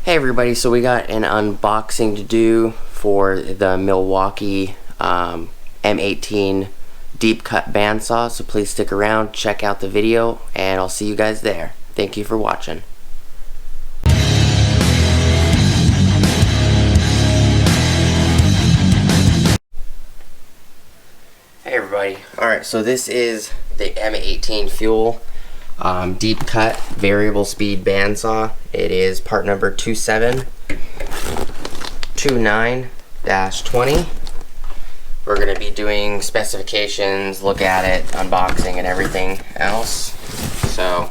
Hey everybody, so we got an unboxing to do for the Milwaukee M18 DeepCut bandsaw, so please stick around, check out the video, and I'll see you guys there. Thank you for watching. Hey everybody, alright, so this is the M18 Fuel DeepCut variable speed bandsaw. It is part number 2729-20. We're going to be doing specifications, look at it, unboxing, and everything else. So,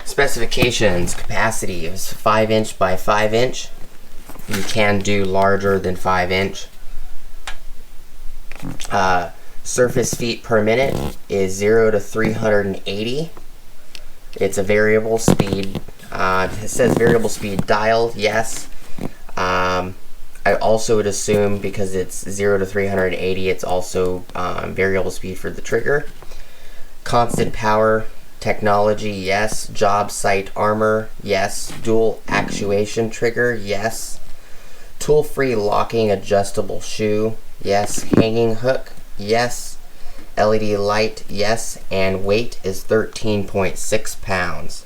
specifications, capacity is 5" by 5". You can do larger than 5". Surface feet per minute is 0 to 380. It's a variable speed. It says variable speed dial, yes. I also would assume because it's 0 to 380, it's also variable speed for the trigger. Constant power technology, yes. Job site armor, yes. Dual actuation trigger, yes. Tool-free locking adjustable shoe, yes. Hanging hook, yes. LED light, yes. And weight is 13.6 pounds.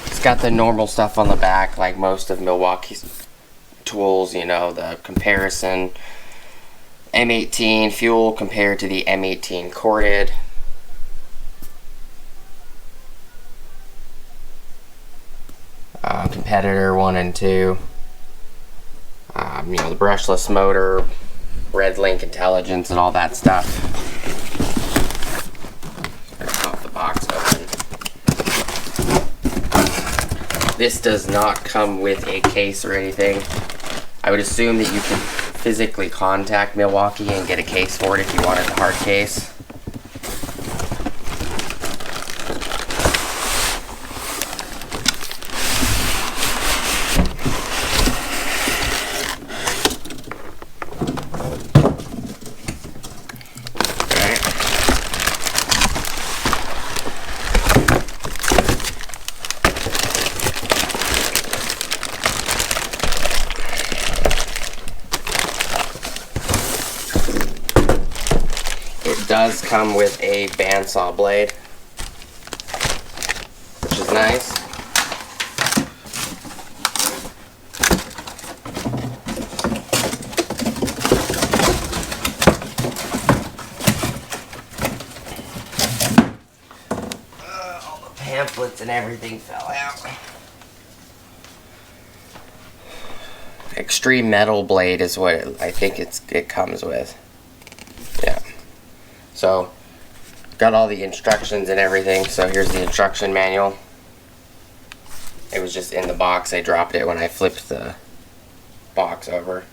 It's got the normal stuff on the back, like most of Milwaukee's tools, you know, the comparison. M18 fuel compared to the M18 corded. Competitor 1 and 2. You know, the brushless motor, red link intelligence, and all that stuff. Let's pop the box open. This does not come with a case or anything. I would assume that you can physically contact Milwaukee and get a case for it if you wanted the hard case. It does come with a bandsaw blade, which is nice. All the pamphlets and everything fell out. Extreme metal blade is what I think it comes with. Yeah. So, got all the instructions and everything. So here's the instruction manual. It was just in the box. I dropped it when I flipped the box over.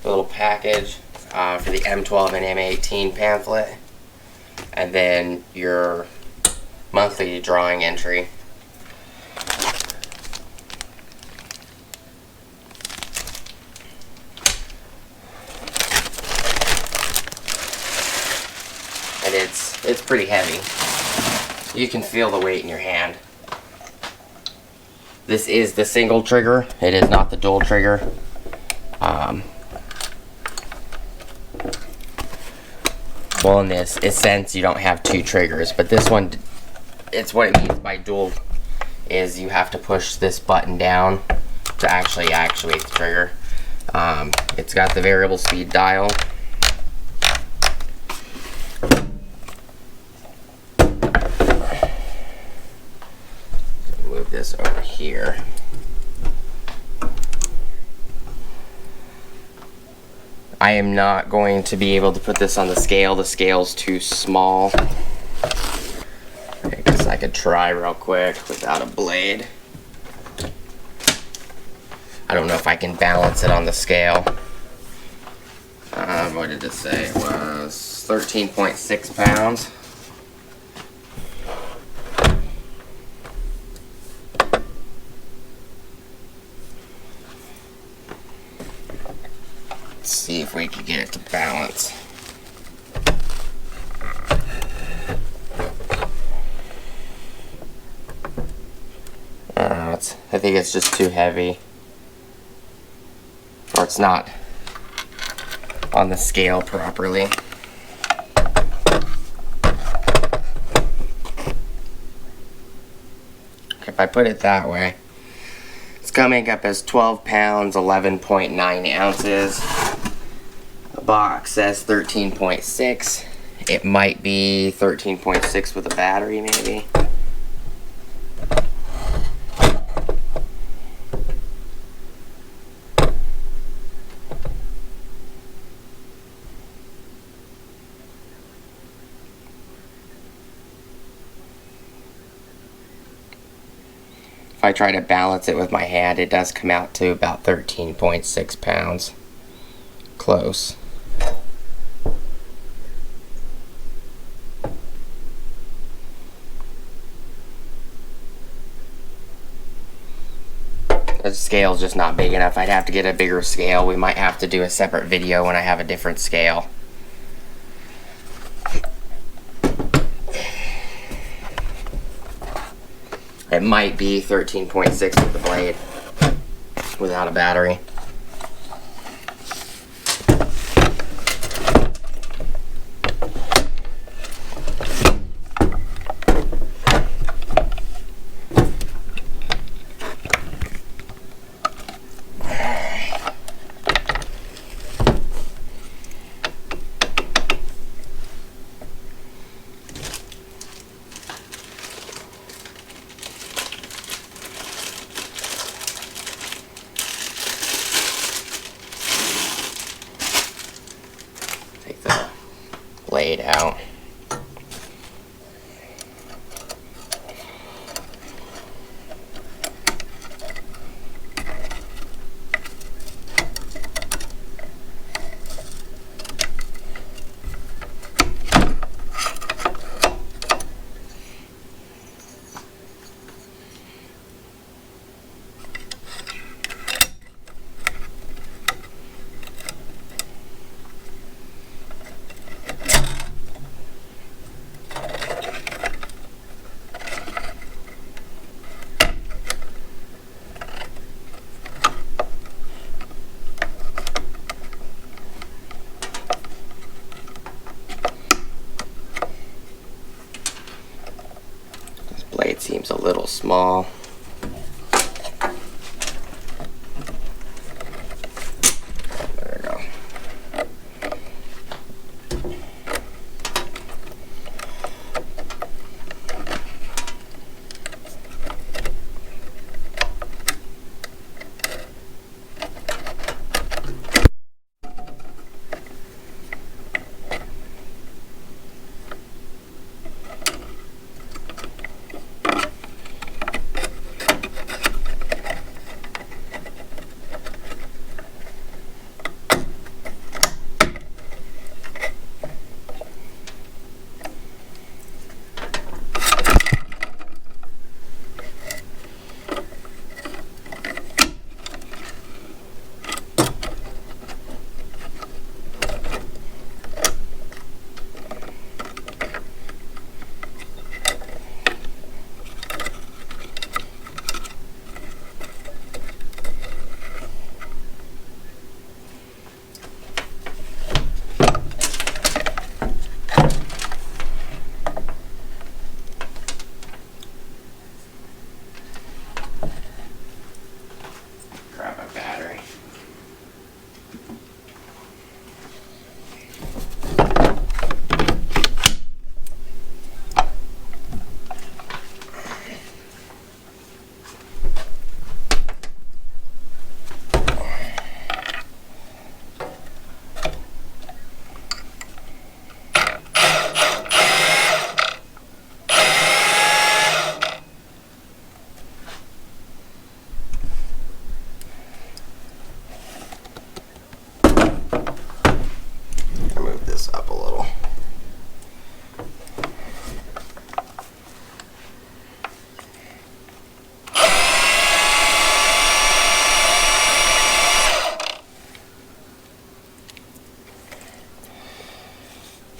A little package for the M12 and M18 pamphlet. And then your monthly drawing entry. And it's pretty heavy. You can feel the weight in your hand. This is the single trigger. It is not the dual trigger. Well, in this sense, you don't have two triggers, but this one, it's what it means by dual, is you have to push this button down to actually actuate the trigger. It's got the variable speed dial. Move this over here. I am not going to be able to put this on the scale. The scale's too small. I guess I could try real quick without a blade. I don't know if I can balance it on the scale. What did it say? It was 13.6 pounds. Let's see if we can get it to balance. I think it's just too heavy. Or it's not on the scale properly. If I put it that way, it's coming up as 12 pounds, 11.9 ounces. The box says 13.6. It might be 13.6 with a battery, maybe. If I try to balance it with my hand, it does come out to about 13.6 pounds. Close. The scale's just not big enough. I'd have to get a bigger scale. We might have to do a separate video when I have a different scale. It might be 13.6 with the blade without a battery. Blade out. Blade seems a little small. There we go.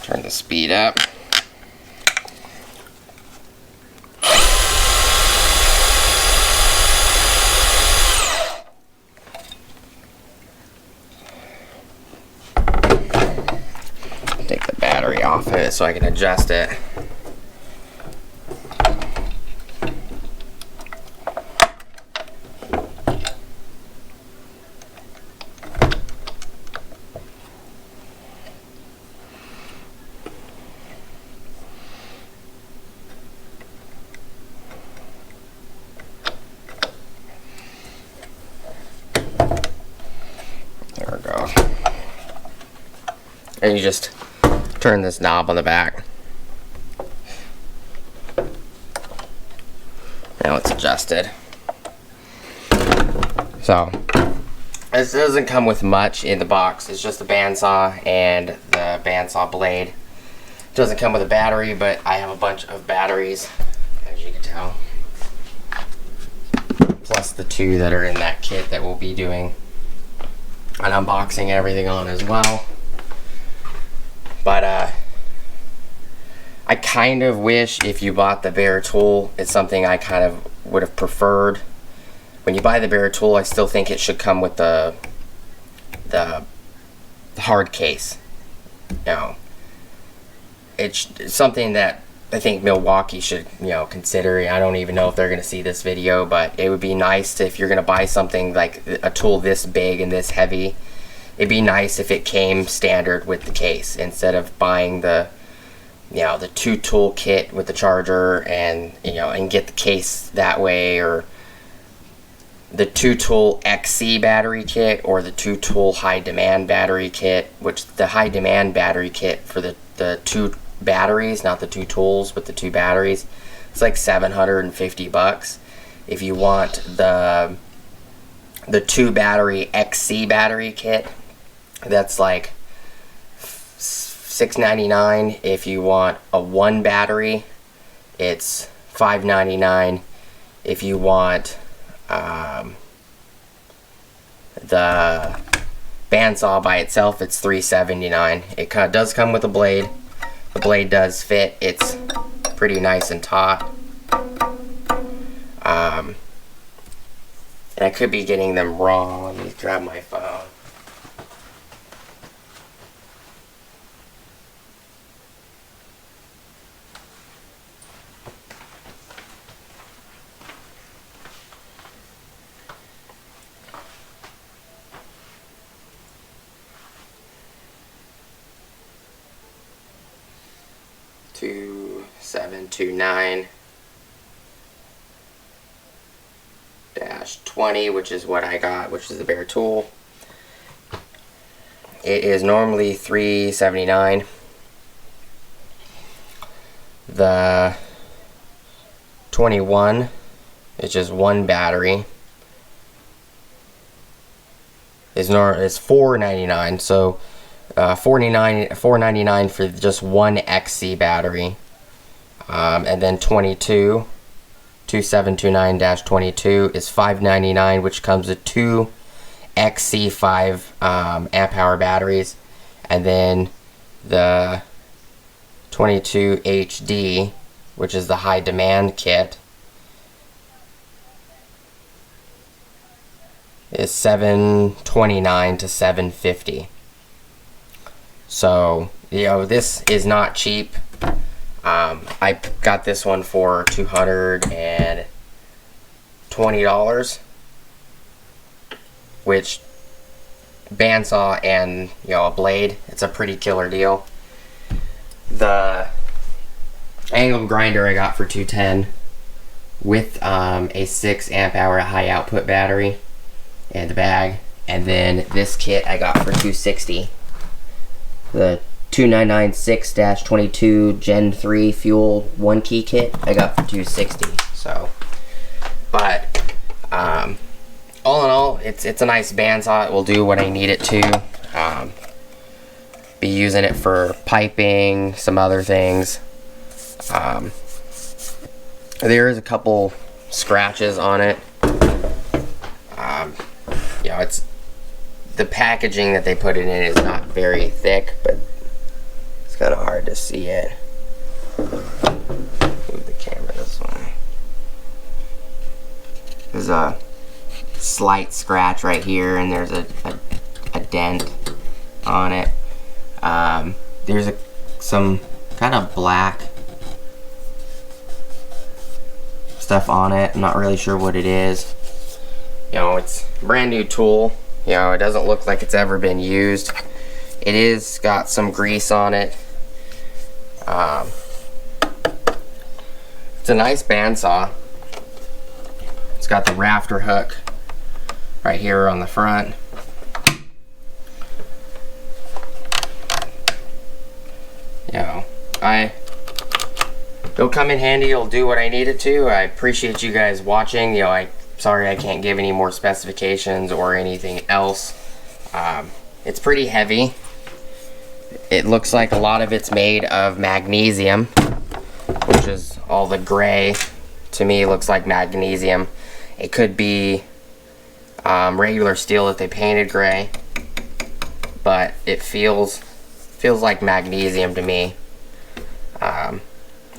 Turn the speed up. of it so I can adjust it. There we go. And you just turn this knob on the back. Now it's adjusted. So this doesn't come with much in the box. It's just the bandsaw and the bandsaw blade. It doesn't come with a battery, but I have a bunch of batteries, as you can tell. Plus the two that are in that kit that we'll be doing an unboxing and everything on as well. But I kind of wish if you bought the bare tool, it's something I kind of would have preferred. When you buy the bare tool, I still think it should come with the hard case. You know, it's something that I think Milwaukee should, you know, consider. I don't even know if they're going to see this video, but it would be nice to, if you're going to buy something like a tool this big and this heavy, it'd be nice if it came standard with the case instead of buying the, you know, the 2-tool kit with the charger and, you know, and get the case that way, or the 2-tool XC battery kit or the 2-tool high demand battery kit, which the high demand battery kit for the 2 batteries, not the 2 tools, but the 2 batteries, it's like $750. If you want the 2 battery XC battery kit, that's like $6.99. If you want a 1 battery, it's $5.99. If you want the bandsaw by itself, it's $3.79. It does come with a blade. The blade does fit. It's pretty nice and taut. And I could be getting them wrong. Let me grab my phone. $729-20, which is what I got, which is the bare tool. It is normally $379. The 21, it's just 1 battery, is $4.99. So $4.99 for just 1 XC battery. And then 2729-22 is $5.99, which comes with 2 XC5 amp hour batteries. And then the 22 HD, which is the high demand kit, is $729 to $750. So, you know, this is not cheap. I got this one for $220, which bandsaw and, you know, a blade, it's a pretty killer deal. The angle grinder I got for $210 with a 6 amp hour high output battery and the bag, and then this kit I got for $260. The 2996-22 Gen 3 fuel 1 key kit I got for $260. So, but all in all, it's a nice bandsaw. It will do what I need it to. Be using it for piping, some other things. There is a couple scratches on it. You know, it's the packaging that they put it in is not very thick, but it's kind of hard to see it. Move the camera this way. There's a slight scratch right here, and there's a dent on it. There's some kind of black stuff on it. I'm not really sure what it is. You know, it's a brand new tool. You know, it doesn't look like it's ever been used. It is got some grease on it. It's a nice bandsaw. It's got the rafter hook right here on the front. You know, it'll come in handy. It'll do what I need it to. I appreciate you guys watching. You know, sorry I can't give any more specifications or anything else. It's pretty heavy. It looks like a lot of it's made of magnesium, which is all the gray. To me, looks like magnesium. It could be regular steel that they painted gray, but it feels like magnesium to me.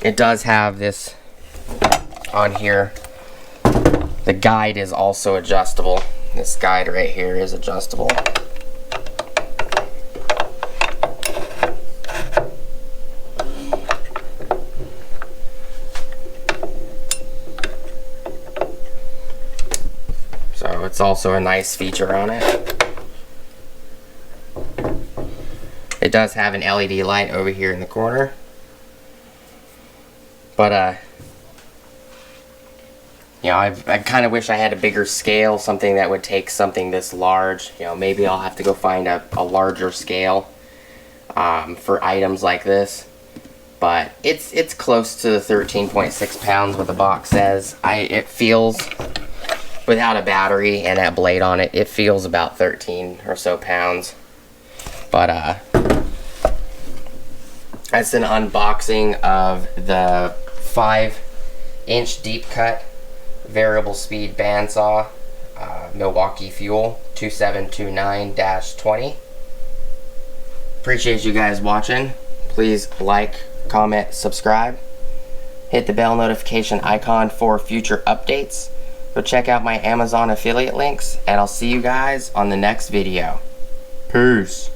It does have this on here. The guide is also adjustable. This guide right here is adjustable. So it's also a nice feature on it. It does have an LED light over here in the corner. But you know, I kind of wish I had a bigger scale, something that would take something this large. You know, maybe I'll have to go find a larger scale for items like this. But it's close to the 13.6 pounds what the box says. It feels, without a battery and that blade on it, it feels about 13 or so pounds. But that's an unboxing of the 5-inch DeepCut variable speed bandsaw, Milwaukee Fuel 2729-20. Appreciate you guys watching. Please like, comment, subscribe. Hit the bell notification icon for future updates. Go check out my Amazon affiliate links, and I'll see you guys on the next video. Peace.